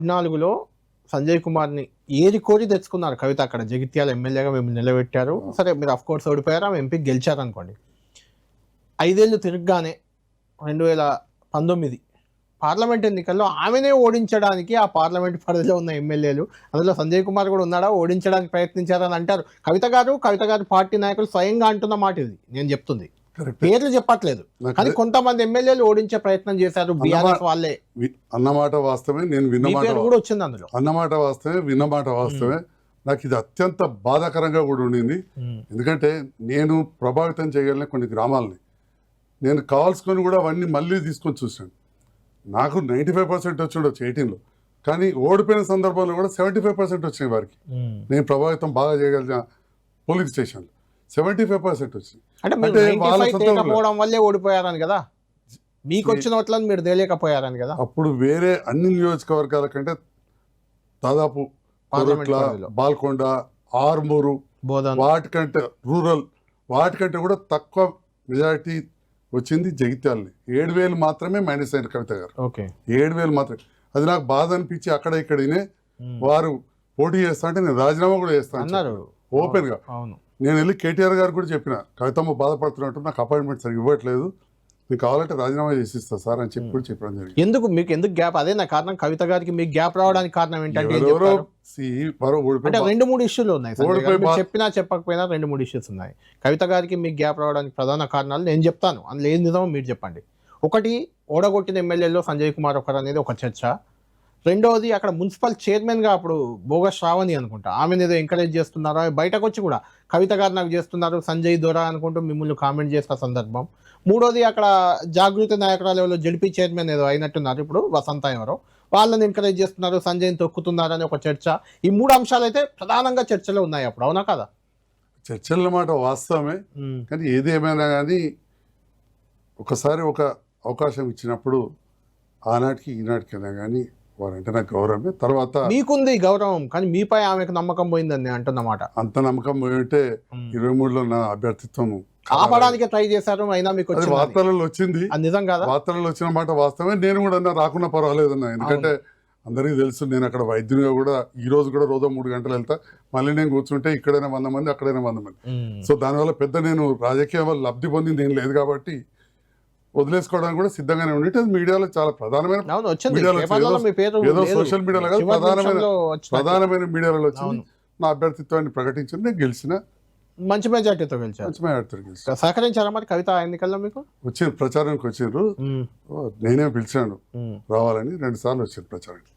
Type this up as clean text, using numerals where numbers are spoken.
14లో సంజయ్ కుమార్ని ఏది కోరి తెచ్చుకున్నారు కవిత. అక్కడ జగిత్యాల ఎమ్మెల్యేగా మేము నిలబెట్టారు. సరే మీరు అఫ్ కోర్స్ ఓడిపోయారు, ఆమె ఎంపీ గెలిచారు అనుకోండి. 5 ఏళ్ళు తిరగగానే 2019 పార్లమెంట్ ఎన్నికల్లో ఆమెనే ఓడించడానికి ఆ పార్లమెంట్ పరిధిలో ఉన్న ఎమ్మెల్యేలు, అందులో సంజయ్ కుమార్ కూడా ఉన్నాడా, ఓడించడానికి ప్రయత్నించారని అంటారు. కవిత గారు పార్టీ నాయకులు స్వయంగా అంటున్న మాట ఇది నేను చెప్తుంది, పేర్లు చెప్పట్లేదు. కానీ కొంతమంది ఎమ్మెల్యేలు ఓడించే ప్రయత్నం చేశారు బీఆర్ఎస్ వాళ్ళే అన్నమాట వాస్తవమే. నేను విన్నమాట కూడా వచ్చింది అందులో. అన్నమాట వాస్తవమే, విన్నమాట వాస్తవమే. నాకు ఇది అత్యంత బాధాకరంగా కూడా ఉండింది. ఎందుకంటే నేను ప్రభావితం చేయగలిగిన కొన్ని గ్రామాలని నేను కావాల్సుకొని కూడా అవన్నీ మళ్ళీ తీసుకొని చూసాను. నాకు 95% వచ్చి ఉండొచ్చు 18లో, కానీ ఓడిపోయిన సందర్భంలో కూడా 75% వచ్చినాయి వారికి. నేను ప్రభావితం బాగా చేయగలిగిన పోలింగ్ స్టేషన్లు 75% వచ్చింది. అంటే వాళ్ళ వల్లే ఓడిపోయారని కదా, మీకు వచ్చిన ఓట్లను మీరు తేలేకపోయారని కదా. అప్పుడు వేరే అన్ని నియోజకవర్గాల కంటే దాదాపు బాల్కొండ, ఆర్మూరు, వాటికంటే రూరల్ వాటికంటే కూడా తక్కువ మెజారిటీ వచ్చింది జగిత్యాలని. 7,000 మాత్రమే మైనస్ అయిన కవిత గారు. 7,000 మాత్రమే. అది నాకు బాధ అనిపించి అక్కడ ఇక్కడనే వారు పోటీ చేస్తా అంటే నేను రాజీనామా కూడా చేస్తాను ఓపెన్ గా. నేను వెళ్ళి కేటీఆర్ గారు కూడా చెప్పిన, కవితమ్మ బాధపడుతున్నట్టు, నాకు అపాయింట్మెంట్ సరిగ్గా ఇవ్వట్లేదు, మీకు కావాలంటే రాజీనామా చేసిస్తా సార్ అని చెప్పి కూడా చెప్పడం జరిగింది. మీకు ఎందుకు గ్యాప్? అదే నా కారణం. కవిత గారికి మీకు గ్యాప్ రావడానికి కారణం ఏంటంటే 2-3 ఇష్యూలు ఉన్నాయి. చెప్పినా చెప్పకపోయినా 2-3 ఇష్యూస్ ఉన్నాయి. కవిత గారికి మీకు గ్యాప్ రావడానికి ప్రధాన కారణాలు నేను చెప్తాను, అందులో ఏం నిజమో మీరు చెప్పండి. ఒకటి, ఓడగొట్టిన ఎమ్మెల్యేలో సంజయ్ కుమార్ ఒకరు అనేది ఒక చర్చ. రెండవది, అక్కడ మున్సిపల్ చైర్మన్గా అప్పుడు బోగస్ శ్రావణి అనుకుంటా, ఆమెను ఏదో ఎంకరేజ్ చేస్తున్నారు, బయటకు వచ్చి కూడా కవిత గారు నాకు చేస్తున్నారు సంజయ్ దొరా అనుకుంటూ మిమ్మల్ని కామెంట్ చేసిన సందర్భం. మూడోది, అక్కడ జాగృతి నాయకురాలు జడ్పీ చైర్మన్ ఏదో అయినట్టున్నారు ఇప్పుడు, వసంత ఎవరో, వాళ్ళని ఎంకరేజ్ చేస్తున్నారు, సంజయ్ని తొక్కుతున్నారు అని ఒక చర్చ. ఈ 3 అంశాలు అయితే ప్రధానంగా చర్చలో ఉన్నాయి అప్పుడు, అవునా కదా? చర్చల మాట వాస్తవమే, కానీ ఏదేమైనా కానీ ఒకసారి ఒక అవకాశం ఇచ్చినప్పుడు ఆనాటికి ఈనాటికైనా కానీ వారంటే నాకు గౌరవమే. తర్వాత మీకుంది గౌరవం, కానీ మీపై ఆమెకు నమ్మకం పోయిందని అంటున్నమాట. అంత నమ్మకం పోయింటే 23లో నా అభ్యర్థిత్వం ఆపడానికి ట్రై చేశారు, అయినా మీకు వార్తలలో వచ్చింది. నిజం కాదా? వార్తలలో వచ్చిన మాట వాస్తవమే. నేను కూడా రాకున్నా పర్వాలేదు అన్నా, ఎందుకంటే అందరికీ తెలుసు నేను అక్కడ వైద్యునిగా కూడా ఈ రోజు కూడా రోజు 3 గంటలు వెళ్తా. మళ్ళీ నేను కూర్చుంటే ఇక్కడైనా 100 మంది, అక్కడైనా 100 మంది. సో దానివల్ల పెద్ద నేను రాజకీయ వల్ల లబ్ధి పొందింది ఏం లేదు కాబట్టి వదిలేసుకోవడానికి కూడా సిద్ధంగానే ఉండి, మీడియాలో చాలా ప్రధానమైన ఏదో సోషల్ మీడియాలో కాదు, ప్రధానమైన మీడియాలో వచ్చింది. నా అభ్యర్థిత్వాన్ని ప్రకటించింది, నేను గెలిచిన మంచి మెజార్టీతో గెలిచారు. సహకరించారా మరి కవిత ఎన్నికల్లో? మీకు వచ్చారు, ప్రచారానికి వచ్చారు, నేనే పిలిచాను రావాలని, 2 సార్లు వచ్చారు ప్రచారానికి.